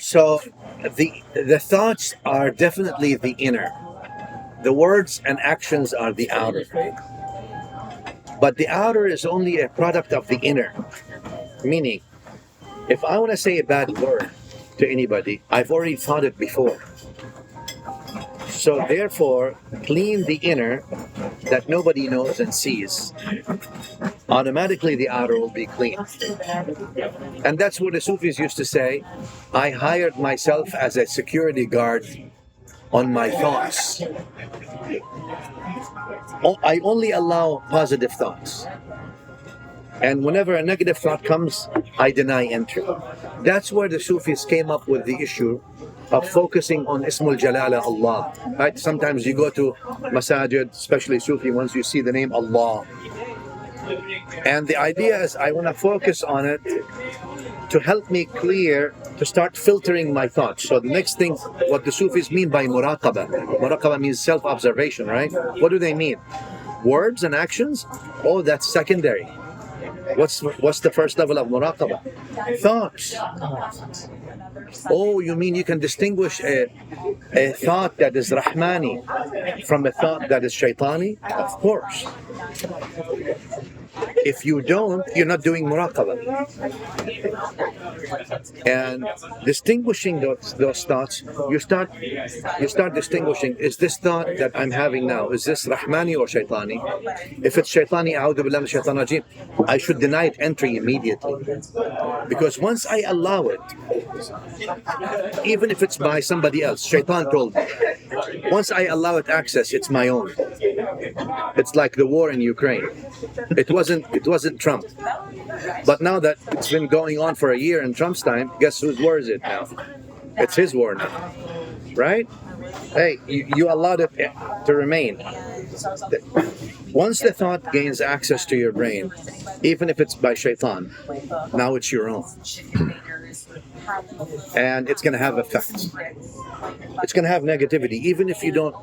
So the thoughts are definitely the inner. The words and actions are the outer. But the outer is only a product of the inner. Meaning, if I want to say a bad word to anybody, I've already thought it before. So therefore, clean the inner that nobody knows and sees. Automatically the outer will be clean. And that's what the Sufis used to say. I hired myself as a security guard on my thoughts. I only allow positive thoughts. And whenever a negative thought comes, I deny entry. That's where the Sufis came up with the issue of focusing on Ismul Jalala, Allah. Right? Sometimes you go to masajid, especially Sufi ones, you see the name Allah. And the idea is I want to focus on it to help me clear, to start filtering my thoughts. So the next thing, what the Sufis mean by muraqabah. Muraqabah means self-observation, right? What do they mean? Words and actions? Oh, that's secondary. What's the first level of muraqabah? Thoughts. Oh, you mean you can distinguish a thought that is Rahmani from a thought that is Shaitani? Of course. If you don't, you're not doing muraqabah. And distinguishing those thoughts, you start distinguishing, is this thought that I'm having now, is this Rahmani or Shaitani? If it's Shaitani, a'udhu billahi minash shaitanir rajim, I should deny it entry immediately. Because once I allow it, even if it's by somebody else, Shaitan told me, once I allow it access, it's my own. It's like the war in Ukraine. It wasn't Trump. But now that it's been going on for a year in Trump's time, guess whose war is it now? It's his war now. Right? Hey, you allowed it to remain. Once the thought gains access to your brain, even if it's by Shaitan, now it's your own. And it's going to have effects. It's going to have negativity, even if you don't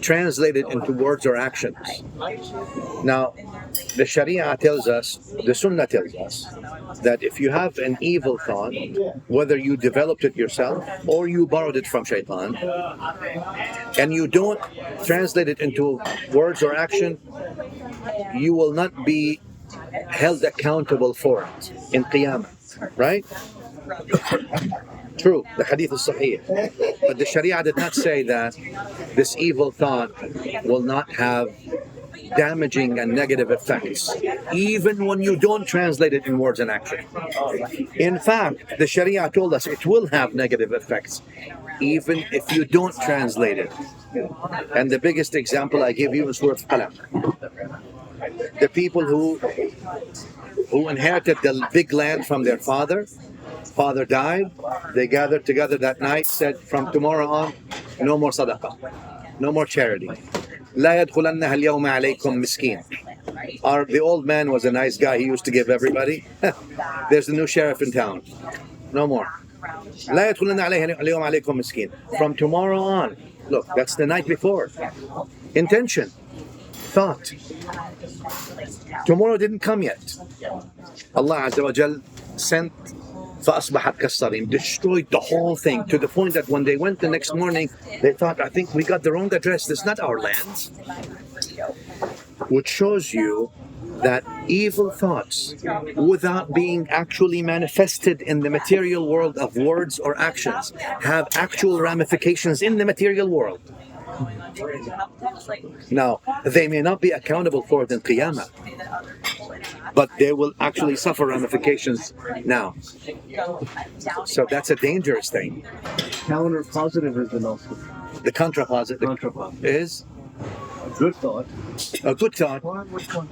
translate it into words or actions. Now, the Sharia tells us, the Sunnah tells us, that if you have an evil thought, whether you developed it yourself or you borrowed it from Shaitan, and you don't translate it into words or action, you will not be held accountable for it in Qiyamah, right? True, the hadith is sahih. But the Sharia did not say that this evil thought will not have damaging and negative effects, even when you don't translate it in words and action. In fact, the Sharia told us it will have negative effects, even if you don't translate it. And the biggest example I give you is worth qalam. The people who inherited the big land from their father died, they gathered together that night, said, from tomorrow on, no more sadaqah, no more charity. لا يدخلنها اليوم عليكم مسكين. The old man was a nice guy, he used to give everybody. There's the new sheriff in town. No more. لا يدخلنها اليوم عليكم مسكين. From tomorrow on, look, that's the night before. Intention. Thought. Tomorrow didn't come yet. Allah Azza wa Jal sent فَأَصْبَحَتْ كَالصَّرِيمِ, destroyed the whole thing, to the point that when they went the next morning, they thought, I think we got the wrong address, this is not our land. Which shows you that evil thoughts, without being actually manifested in the material world of words or actions, have actual ramifications in the material world. Now, they may not be accountable for it in Qiyamah, but they will actually suffer ramifications now. So that's a dangerous thing. Counter positive is the last one. The contra-positive is a good thought. A good thought.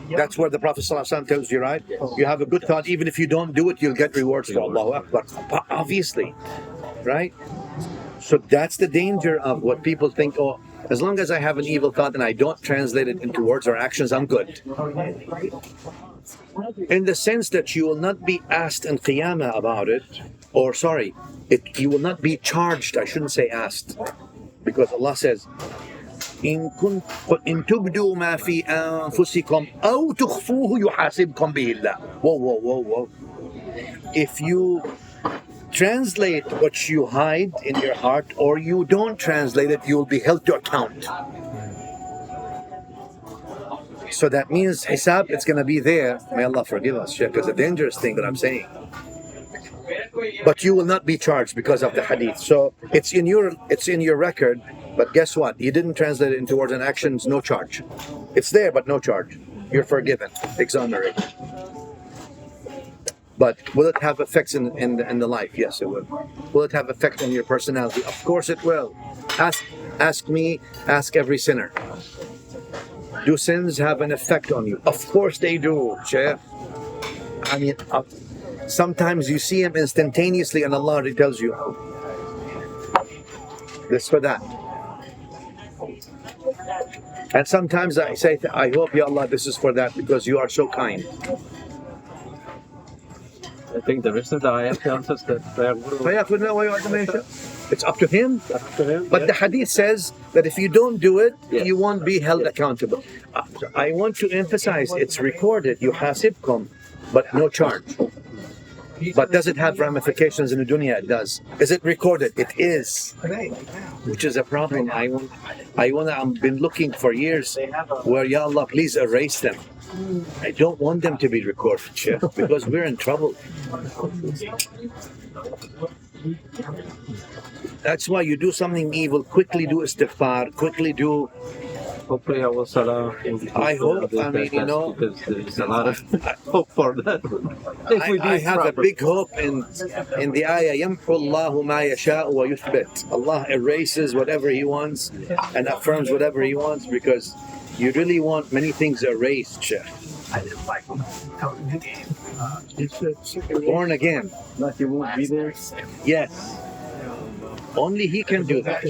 That's where the Prophet ﷺ tells you, right? You have a good thought, even if you don't do it, you'll get rewards for Allahu Akbar. Obviously, right? So that's the danger of what people think, oh, as long as I have an evil thought and I don't translate it into words or actions, I'm good. In the sense that you will not be asked in Qiyamah about it, or you will not be charged, I shouldn't say asked, because Allah says, إن تبدوا ما في أنفسكم أو تخفوه يحاسبكم به الله. Whoa. if you translate what you hide in your heart or you don't translate it, you will be held to account. So that means hisab, it's going to be there. May Allah forgive us, Sheikh, it's a dangerous thing that I'm saying. But you will not be charged because of the hadith. So it's in your record, but guess what? You didn't translate it into words and actions, no charge. It's there, but no charge. You're forgiven, exonerated. But will it have effects in the life? Yes, it will. Will it have effect on your personality? Of course it will. Ask me, ask every sinner. Do sins have an effect on you? Of course they do, Sheikh. I mean, sometimes you see him instantaneously and Allah already tells you this for that. And sometimes I say, I hope, Ya Allah, this is for that because you are so kind. I think the rest of the ayah tells us that it's up to him. But yeah. the hadith says that if you don't do it, Yeah. you won't be held accountable. I want to emphasize it's recorded, yuhasibkum, but no charge. But does it have ramifications in the dunya? It does. Is it recorded? It is. Which is a problem. I've been looking for years where, Ya Allah, please erase them. I don't want them to be recorded, Sheikh, because we're in trouble. That's why you do something evil, quickly do istighfar, quickly do. Hopefully our salah will be I hope, I mean, you know, because there is a lot of hope for that. If we do I it have a properly. big hope in the ayah, يَمْحُ اللَّهُ مَا يَشَاءُ وَيُثْبِتُ. Allah erases whatever He wants and affirms whatever He wants, because you really want many things erased, Sheikh. Born again. Like it won't be there. Yes. Only He can do that.